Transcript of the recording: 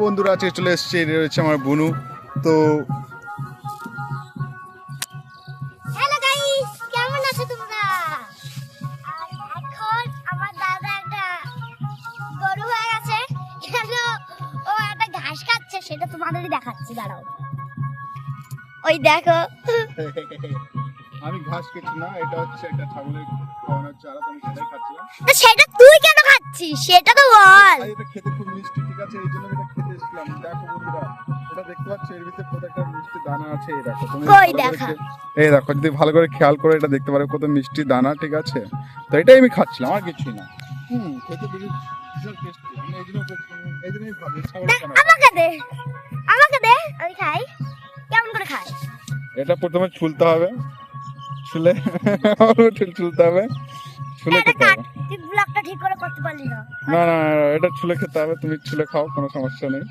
বন্ধুরা, আজকে চলে এসেছে, রয়েছে আমার বুনু। তো হ্যালো গাইস, কেমন আছো তোমরা? আর এখন আমার দাদা একটা গরু হয়ে গেছে, কেন ও একটা ঘাস খাচ্ছে সেটা তোমাদেরই দেখাচ্ছি, দাঁড়াও। ওই দেখো, আমি ঘাস খেছি না, এটা হচ্ছে একটা ছাগলের খাওয়ানোর চারা, আমি সেটাই খাচ্ছিলাম। তো সেটা তুই কেন খাচ্ছিস সেটা তো বল। আর এটা খেতে খুব মিষ্টি, ঠিক আছে, এই জন্য এটা খেতে এসেছিলাম। দেখো বন্ধুরা, এটা দেখতে পাচ্ছ, এর ভিতরে প্রত্যেকটা মিষ্টি দানা আছে। এই দেখো, তুমি কই ভালো করে দেখা? এই দেখো, যদি ভালো করে খেয়াল করে এটা দেখতে পারো কত মিষ্টি দানা, ঠিক আছে। তো এটাই আমি খাচ্ছিলাম, আর কিছুই না। খেতে ভীষণ টেস্টি। আমি এই জন্যই ভাবি ছাগল দেখ, কেন। আমাকে দে, আমাকে দে, আমি খাই। কেমন করে খাই? এটা প্রথমে ছুলতে হবে, ছুলে ছুলতে হবে, ছুলে এটা খেতে কাট, হবে। তুই ব্লগটা ঠিক করে করতে পারলি না। না না না, এটা ছুলে খেতে হবে, তুমি ছুলে খাও, কোনো সমস্যা নেই।